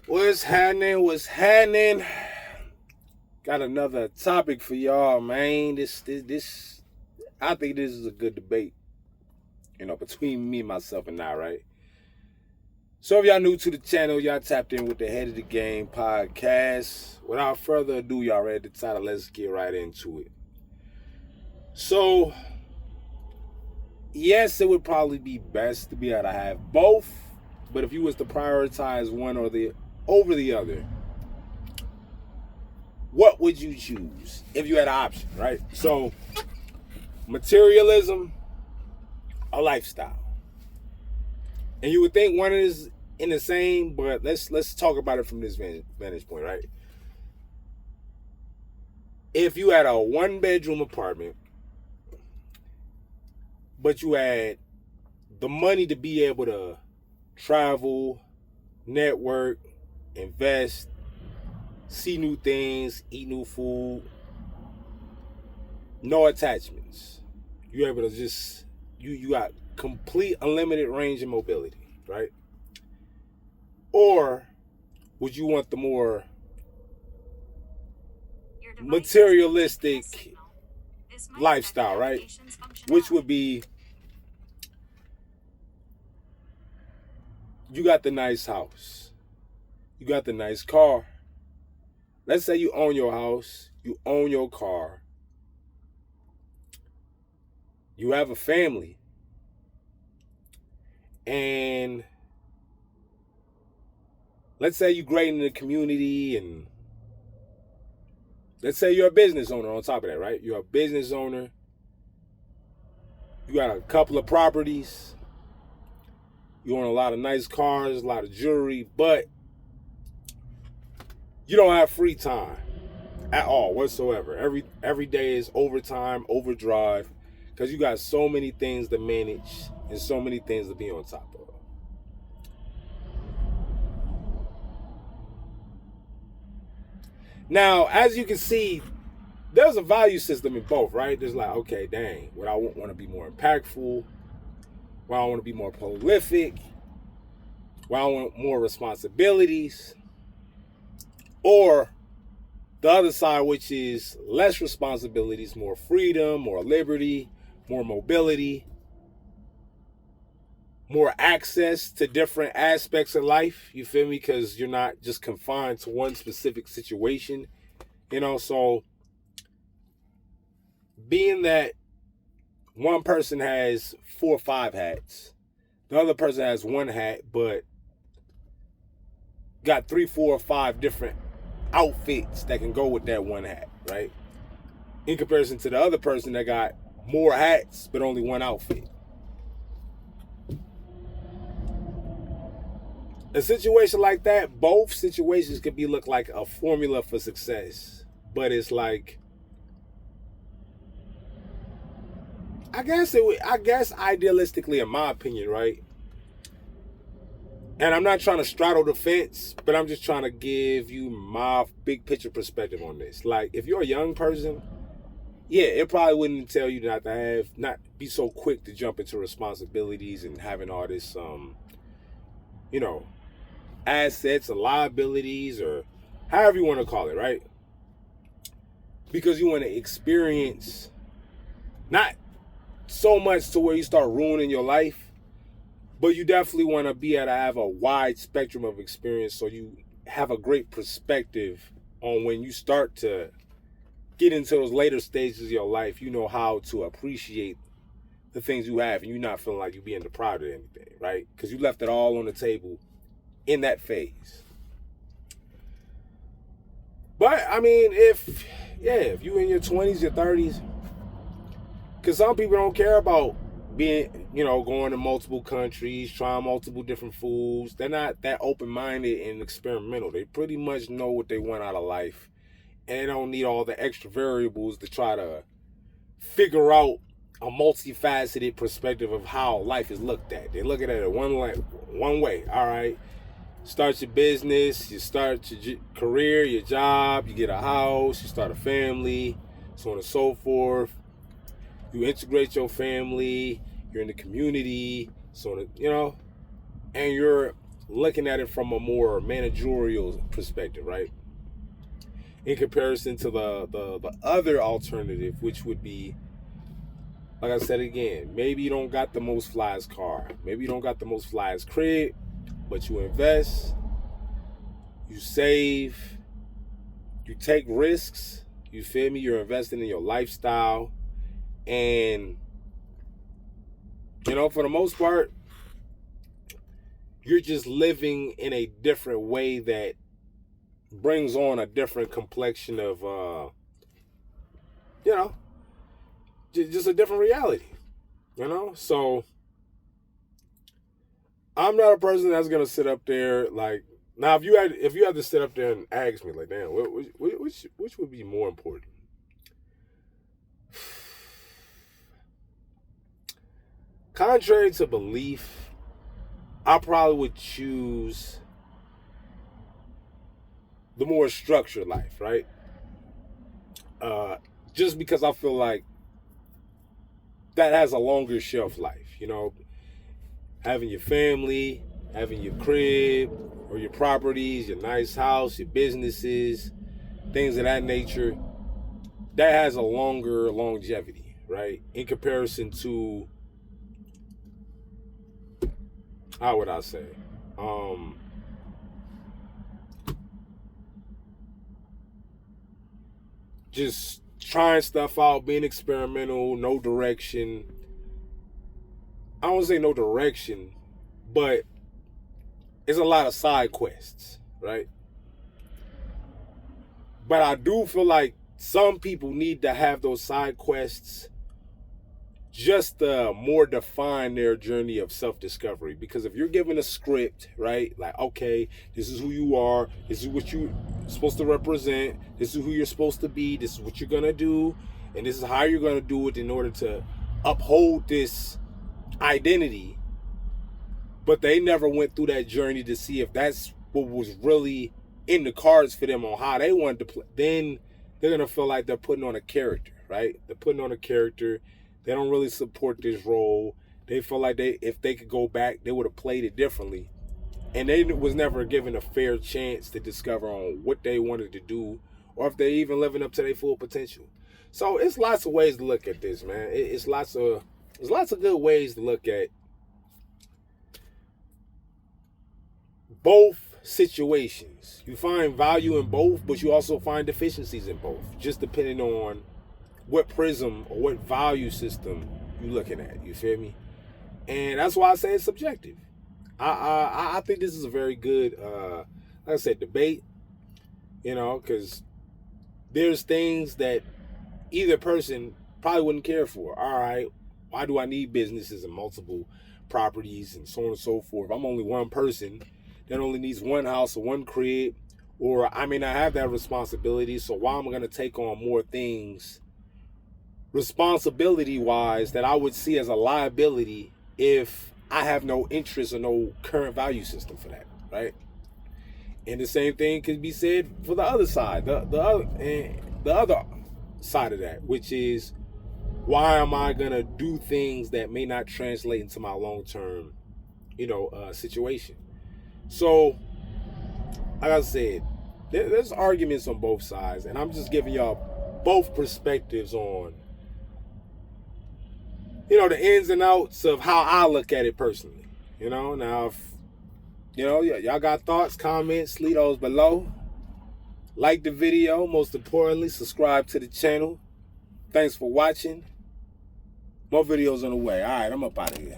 What's happening? What's happening? Got another topic for y'all, man. This. I think this is a good debate. Between me, myself, and I, right? So if y'all new to the channel, y'all tapped in with the Head of the Game podcast. Without further ado, y'all read the title. Let's get right into it. So, yes, it would probably be best to be able to have both. But if you was to prioritize one or the over the other, what would you choose if you had an option, right? So, materialism, a lifestyle, and you would think one is in the same, but let's talk about it from this vantage point, right? If you had a one-bedroom apartment, but you had the money to be able to travel, network, invest, see new things, eat new food, no attachments. You're able to just you got complete unlimited range of mobility, right? Or would you want the more materialistic lifestyle, right? Which would be you got the nice house, you got the nice car. Let's say you own your house, you own your car, you have a family, and let's say you're great in the community, and let's say you're a business owner on top of that, right? You're a business owner, you got a couple of properties, you own a lot of nice cars, a lot of jewelry, but you don't have free time at all whatsoever. Every day is overtime, overdrive, because you got so many things to manage and so many things to be on top of. Now, as you can see, there's a value system in both, right? There's like, okay, dang, would I want to be more impactful? Would I want to be more prolific? Would I want more responsibilities? Or the other side, which is less responsibilities, more freedom, more liberty, more mobility, more access to different aspects of life. You feel me? Because you're not just confined to one specific situation. So being that one person has 4 or 5 hats, the other person has one hat, but got 3, 4, or 5 different outfits that can go with that one hat, right? In comparison to the other person that got more hats, but only one outfit. A situation like that, both situations could look like a formula for success, but it's like, I guess idealistically, in my opinion, right? And I'm not trying to straddle the fence, but I'm just trying to give you my big picture perspective on this. Like, if you're a young person, yeah, it probably wouldn't tell you not be so quick to jump into responsibilities and having all this, you know, assets or liabilities or however you want to call it, right? Because you want to experience, not so much to where you start ruining your life, but you definitely want to be able to have a wide spectrum of experience so you have a great perspective on when you start to get into those later stages of your life. You know how to appreciate the things you have and you're not feeling like you're being deprived of anything, right? Because you left it all on the table in that phase. But I mean, if you in your 20s, your 30s, because some people don't care about being, going to multiple countries, trying multiple different foods. They're not that open-minded and experimental. They pretty much know what they want out of life, and they don't need all the extra variables to try to figure out a multifaceted perspective of how life is looked at. They look at it one way. All right, start your business, you start your career, your job, you get a house, you start a family, so on and so forth. You integrate your family, you're in the community, and you're looking at it from a more managerial perspective, right? In comparison to the other alternative, which would be, like I said again, maybe you don't got the most flyest car, maybe you don't got the most flyest crib, but you invest, you save, you take risks, you feel me? You're investing in your lifestyle, and for the most part, you're just living in a different way that brings on a different complexion of, just a different reality, So I'm not a person that's gonna sit up there like, now if you had to sit up there and ask me like, damn, which would be more important? Contrary to belief, I probably would choose the more structured life, right? Just because I feel like that has a longer shelf life, having your family, having your crib or your properties, your nice house, your businesses, things of that nature, that has a longer longevity, right? In comparison to, how would I say? Just trying stuff out, being experimental, no direction. I don't say no direction, but it's a lot of side quests, right? But I do feel like some people need to have those side quests just to more define their journey of self-discovery. Because if you're given a script, right, like, okay, this is who you are, this is what you're supposed to represent, this is who you're supposed to be, this is what you're gonna do, and this is how you're gonna do it in order to uphold this identity, but they never went through that journey to see if that's what was really in the cards for them on how they wanted to play, then they're gonna feel like they're putting on a character, right? They're putting on a character. They don't really support this role. They feel like if they could go back, they would have played it differently. And they was never given a fair chance to discover on what they wanted to do, or if they even living up to their full potential. So it's lots of ways to look at this, man. There's lots of good ways to look at both situations. You find value in both, but you also find deficiencies in both, just depending on what prism or what value system you're looking at. You feel me? And that's why I say it's subjective. I think this is a very good, like I said, debate, because there's things that either person probably wouldn't care for. All right, why do I need businesses and multiple properties and so on and so forth? I'm only one person that only needs one house or one crib, or I may not have that responsibility, so why am I going to take on more things responsibility-wise that I would see as a liability if I have no interest or no current value system for that, right? And the same thing could be said for the other side, the other side of that, which is, why am I gonna do things that may not translate into my long-term, situation? So, like I said, there's arguments on both sides, and I'm just giving y'all both perspectives on, the ins and outs of how I look at it personally. Now if y'all got thoughts, comments, leave those below. Like the video, most importantly, subscribe to the channel. Thanks for watching. More videos on the way. All right, I'm up out of here.